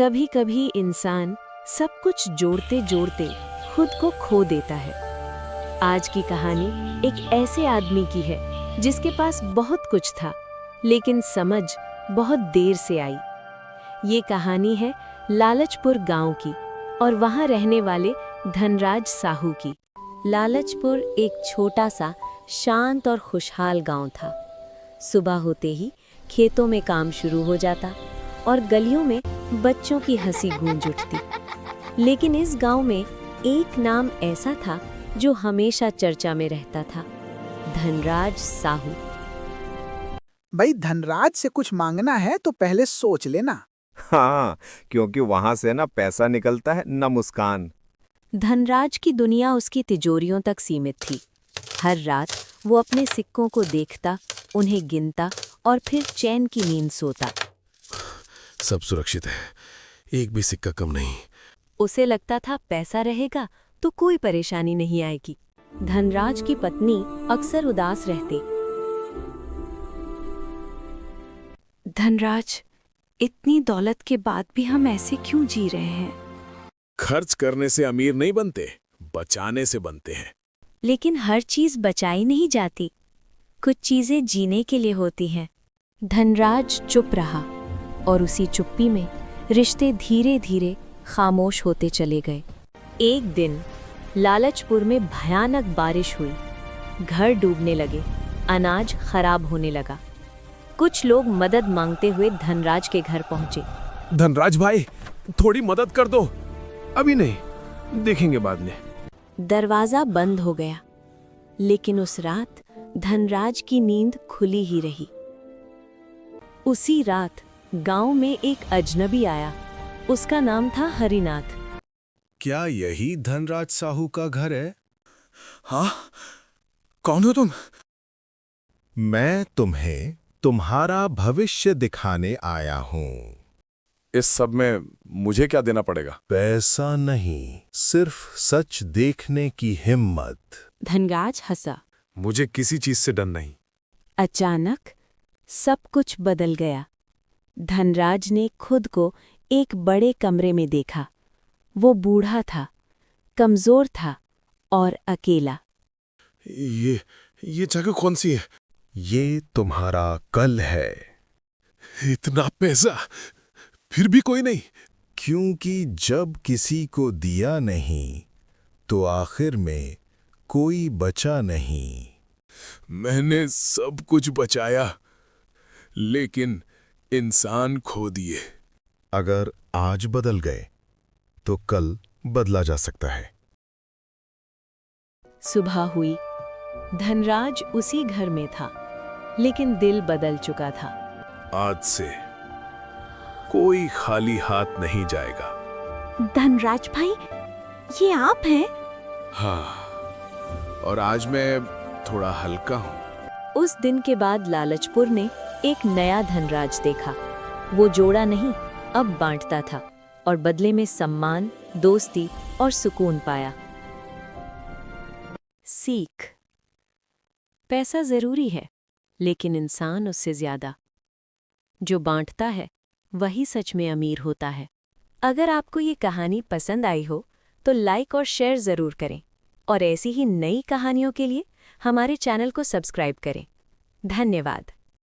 कभी कभी इंसान सब कुछ जोड़ते जोड़ते खुद को खो देता है। आज की कहानी एक ऐसे आदमी की है जिसके पास बहुत कुछ था, लेकिन समझ बहुत देर से आई। ये कहानी है लालचपुर गांव की और वहां रहने वाले धनराज साहू की। लालचपुर एक छोटा सा शांत और खुशहाल गांव था। सुबह होते ही खेतों में काम शुरू हो जाता और गलियों में बच्चों की हंसी गूंज उठती। लेकिन इस गांव में एक नाम ऐसा था जो हमेशा चर्चा में रहता था, धनराज साहू। भाई, धनराज से कुछ मांगना है तो पहले सोच लेना। हाँ, क्योंकि वहां से ना पैसा निकलता है न मुस्कान। धनराज की दुनिया उसकी तिजोरियों तक सीमित थी। हर रात वो अपने सिक्कों को देखता, उन्हें गिनता और फिर चैन की नींद सोता। सब सुरक्षित है, एक भी सिक्का कम नहीं। उसे लगता था पैसा रहेगा तो कोई परेशानी नहीं आएगी। धनराज की पत्नी अक्सर उदास रहती। धनराज, इतनी दौलत के बाद भी हम ऐसे क्यों जी रहे हैं? खर्च करने से अमीर नहीं बनते, बचाने से बनते हैं। लेकिन हर चीज बचाई नहीं जाती, कुछ चीजें जीने के लिए होती हैं। धनराज चुप रहा और उसी चुप्पी में रिश्ते धीरे धीरे खामोश होते चले गए। एक दिन लालचपुर में भयानक बारिश हुई। घर डूबने लगे, अनाज खराब होने लगा। कुछ लोग मदद मांगते हुए धनराज के घर पहुंचे। धनराज भाई, थोड़ी मदद कर दो। अभी नहीं, देखेंगे बाद में। दरवाजा बंद हो गया, लेकिन उस रात धनराज की नींद खुली ही रही। उसी रात गांव में एक अजनबी आया। उसका नाम था हरिनाथ। क्या यही धनराज साहू का घर है? हाँ, कौन हो तुम? मैं तुम्हें तुम्हारा भविष्य दिखाने आया हूं। इस सब में मुझे क्या देना पड़ेगा? पैसा नहीं, सिर्फ सच देखने की हिम्मत। धनराज हंसा। मुझे किसी चीज से डर नहीं। अचानक सब कुछ बदल गया। धनराज ने खुद को एक बड़े कमरे में देखा। वो बूढ़ा था, कमजोर था और अकेला। ये जगह कौन सी है? ये तुम्हारा कल है। इतना पैसा, फिर भी कोई नहीं। क्योंकि जब किसी को दिया नहीं तो आखिर में कोई बचा नहीं। मैंने सब कुछ बचाया, लेकिन इंसान खो दिए। अगर आज बदल गए तो कल बदला जा सकता है। सुबह हुई। धनराज उसी घर में था, लेकिन दिल बदल चुका था। आज से कोई खाली हाथ नहीं जाएगा। धनराज भाई, ये आप हैं? हाँ, और आज मैं थोड़ा हल्का हूं। उस दिन के बाद लालचपुर ने एक नया धनराज देखा। वो जोड़ा नहीं, अब बांटता था और बदले में सम्मान, दोस्ती और सुकून पाया। सीख: पैसा जरूरी है, लेकिन इंसान उससे ज्यादा। जो बांटता है वही सच में अमीर होता है। अगर आपको ये कहानी पसंद आई हो तो लाइक और शेयर जरूर करें और ऐसी ही नई कहानियों के लिए हमारे चैनल को सब्सक्राइब करें। धन्यवाद।